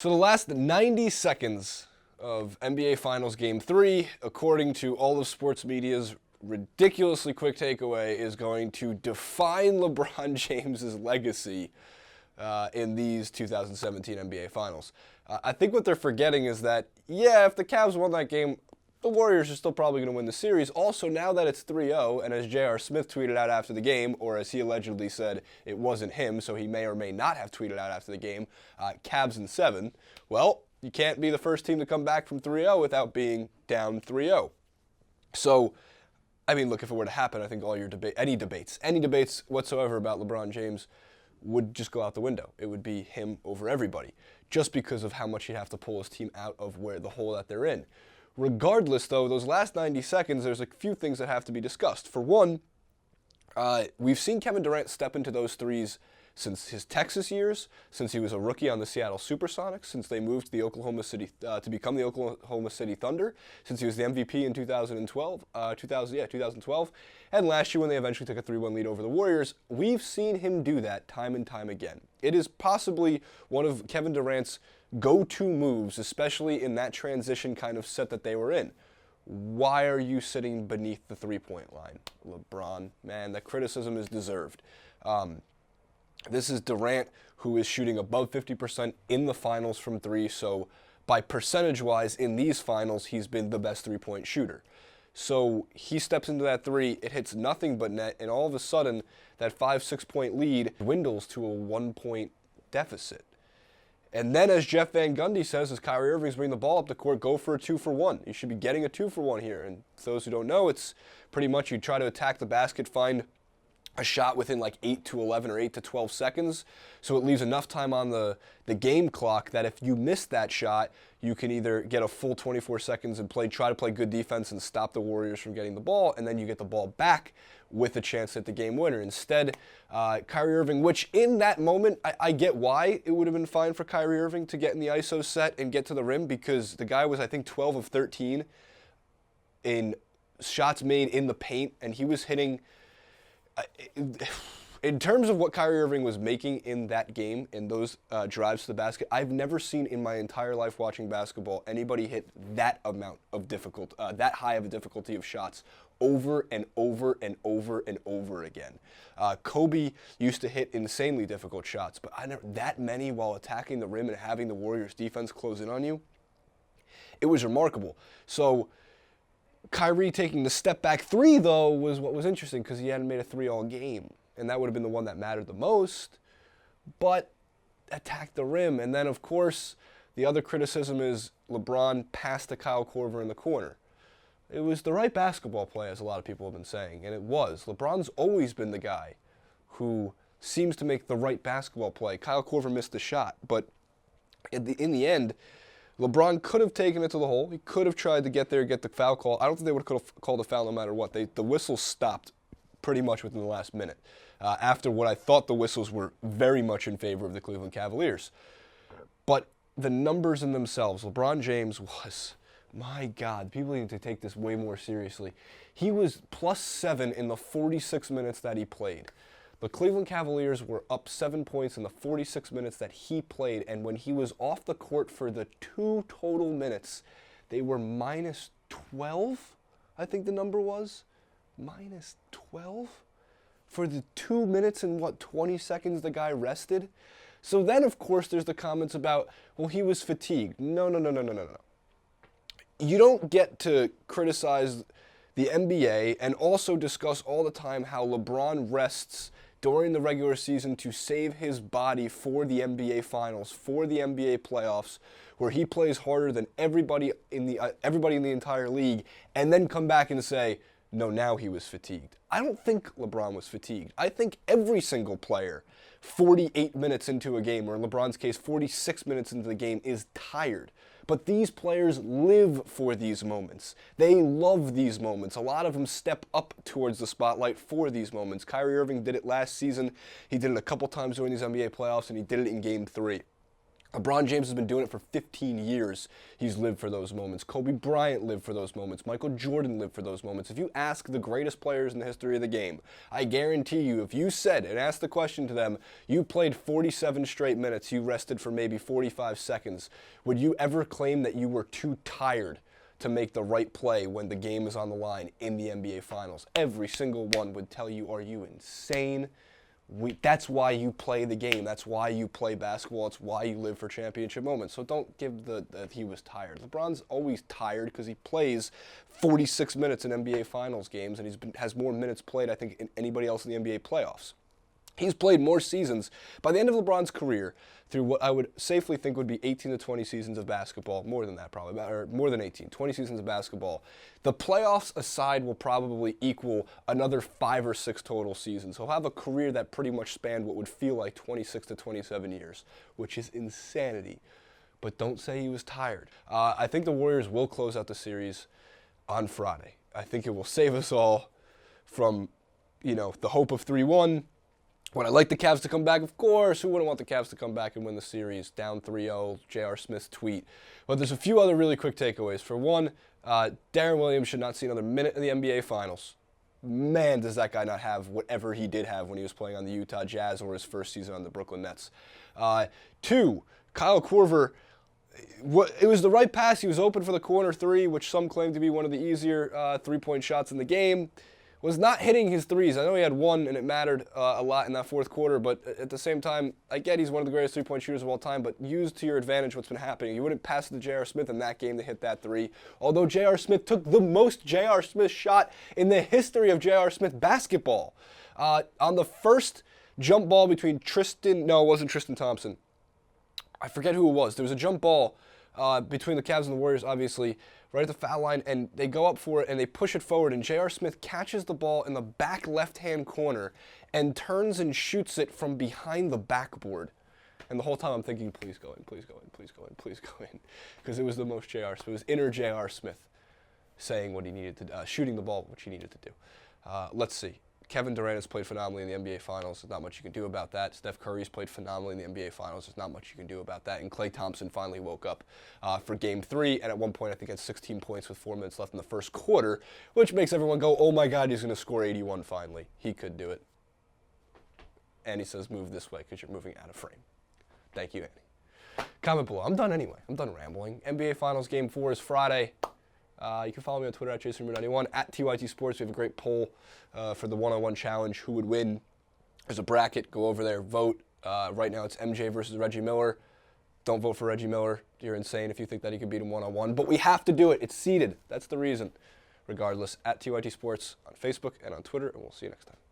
So the last 90 seconds of NBA Finals Game 3, according to all of sports media's ridiculously quick takeaway, is going to define LeBron James's legacy in these 2017 NBA Finals. I think what they're forgetting is that, yeah, if the Cavs won that game, the Warriors are still probably going to win the series. Also, now that it's 3-0, and as J.R. Smith tweeted out after the game, or as he allegedly said, it wasn't him, so he may or may not have tweeted out after the game, Cavs in 7, well, you can't be the first team to come back from 3-0 without being down 3-0. So, I mean, look, if it were to happen, I think all your any debates whatsoever about LeBron James would just go out the window. It would be him over everybody, just because of how much he'd have to pull his team out of where the hole that they're in. Regardless, though, those last 90 seconds, there's a few things that have to be discussed. For one, we've seen Kevin Durant step into those threes since his Texas years, since he was a rookie on the Seattle Supersonics, since they moved to the Oklahoma City to become the Oklahoma City Thunder, since he was the MVP in 2012, and last year when they eventually took a 3-1 lead over the Warriors. We've seen him do that time and time again. It is possibly one of Kevin Durant's go-to moves, especially in that transition kind of set that they were in. Why are you sitting beneath the three-point line, LeBron? Man, that criticism is deserved. This is Durant, who is shooting above 50% in the finals from three, so by percentage-wise in these finals, he's been the best three-point shooter. So he steps into that three, it hits nothing but net, and all of a sudden, that 5-6 point lead dwindles to a 1-point deficit. And then, as Jeff Van Gundy says, as Kyrie Irving's bringing the ball up the court, go for a 2-for-1. You should be getting a 2-for-1 here. And for those who don't know, it's pretty much you try to attack the basket, find a shot within like 8 to 11 or 8 to 12 seconds. So it leaves enough time on the game clock that if you miss that shot, you can either get a full 24 seconds and try to play good defense and stop the Warriors from getting the ball, and then you get the ball back with a chance at the game winner. Instead, Kyrie Irving, which in that moment, I get why it would have been fine for Kyrie Irving to get in the ISO set and get to the rim, because the guy was, I think, 12 of 13 in shots made in the paint, and he was hitting... In terms of what Kyrie Irving was making in that game, in those drives to the basket, I've never seen in my entire life watching basketball anybody hit that amount of that high of a difficulty of shots over and over and over and over again. Kobe used to hit insanely difficult shots, but I never that many while attacking the rim and having the Warriors defense close in on you. It was remarkable. So Kyrie taking the step back three, though, was what was interesting, because he hadn't made a three all game. And that would have been the one that mattered the most, but attacked the rim. And then, of course, the other criticism is LeBron passed to Kyle Korver in the corner. It was the right basketball play, as a lot of people have been saying, and it was. LeBron's always been the guy who seems to make the right basketball play. Kyle Korver missed the shot, but in the end, LeBron could have taken it to the hole. He could have tried to get there, get the foul call. I don't think they would have called a foul no matter what. The whistle stopped pretty much within the last minute, after what I thought the whistles were very much in favor of the Cleveland Cavaliers. But the numbers in themselves, LeBron James was, my God, people need to take this way more seriously. He was +7 in the 46 minutes that he played. The Cleveland Cavaliers were up 7 points in the 46 minutes that he played, and when he was off the court for the 2 total minutes, they were -12, I think the number was. -12 for the 2 minutes and 20 seconds the guy rested. So then, of course, there's the comments about, well, he was fatigued. No. You don't get to criticize the NBA and also discuss all the time how LeBron rests during the regular season to save his body for the NBA Finals, for the NBA playoffs, where he plays harder than everybody in the entire league, and then come back and say, no, now he was fatigued. I don't think LeBron was fatigued. I think every single player, 48 minutes into a game, or in LeBron's case, 46 minutes into the game, is tired. But these players live for these moments. They love these moments. A lot of them step up towards the spotlight for these moments. Kyrie Irving did it last season. He did it a couple times during these NBA playoffs, and he did it in Game 3. LeBron James has been doing it for 15 years. He's lived for those moments. Kobe Bryant lived for those moments. Michael Jordan lived for those moments. If you ask the greatest players in the history of the game, I guarantee you, if you said and asked the question to them, you played 47 straight minutes, you rested for maybe 45 seconds, would you ever claim that you were too tired to make the right play when the game is on the line in the NBA Finals? Every single one would tell you, are you insane? That's why you play the game. That's why you play basketball. It's why you live for championship moments. So don't give that he was tired. LeBron's always tired because he plays 46 minutes in NBA Finals games, and has more minutes played, I think, than anybody else in the NBA playoffs. He's played more seasons. By the end of LeBron's career, through what I would safely think would be 18 to 20 seasons of basketball, more than that probably, or more than 18, 20 seasons of basketball, the playoffs aside will probably equal another 5 or 6 total seasons. He'll have a career that pretty much spanned what would feel like 26 to 27 years, which is insanity. But don't say he was tired. I think the Warriors will close out the series on Friday. I think it will save us all from, the hope of 3-1. Would I like the Cavs to come back? Of course. Who wouldn't want the Cavs to come back and win the series? Down 3-0, J.R. Smith's tweet. But there's a few other really quick takeaways. For one, Darren Williams should not see another minute in the NBA Finals. Man, does that guy not have whatever he did have when he was playing on the Utah Jazz or his first season on the Brooklyn Nets. 2, Kyle Korver. It was the right pass. He was open for the corner 3, which some claim to be one of the easier three-point shots in the game. Was not hitting his threes. I know he had one, and it mattered a lot in that fourth quarter, but at the same time, I get he's one of the greatest three-point shooters of all time, but use to your advantage what's been happening. You wouldn't pass to J.R. Smith in that game to hit that 3, although J.R. Smith took the most J.R. Smith shot in the history of J.R. Smith basketball. On the first jump ball between it wasn't Tristan Thompson. I forget who it was. There was a jump ball between the Cavs and the Warriors, obviously, right at the foul line, and they go up for it, and they push it forward, and J.R. Smith catches the ball in the back left-hand corner and turns and shoots it from behind the backboard. And the whole time I'm thinking, please go in, please go in, please go in, please go in, because it was the most J.R. Smith. It was inner J.R. Smith saying what he needed to shooting the ball, which he needed to do. Let's see. Kevin Durant has played phenomenally in the NBA Finals. There's not much you can do about that. Steph Curry's played phenomenally in the NBA Finals. There's not much you can do about that. And Klay Thompson finally woke up for Game 3, and at one point I think had 16 points with 4 minutes left in the first quarter, which makes everyone go, oh my God, he's going to score 81 finally. He could do it. And he says, move this way because you're moving out of frame. Thank you, Annie. Comment below. I'm done anyway. I'm done rambling. NBA Finals Game 4 is Friday. You can follow me on Twitter at JasonRubin91, at TYT Sports. We have a great poll for the one-on-one challenge. Who would win? There's a bracket. Go over there, vote. Right now it's MJ versus Reggie Miller. Don't vote for Reggie Miller. You're insane if you think that he could beat him one-on-one. But we have to do it. It's seeded. That's the reason. Regardless, at TYT Sports on Facebook and on Twitter, and we'll see you next time.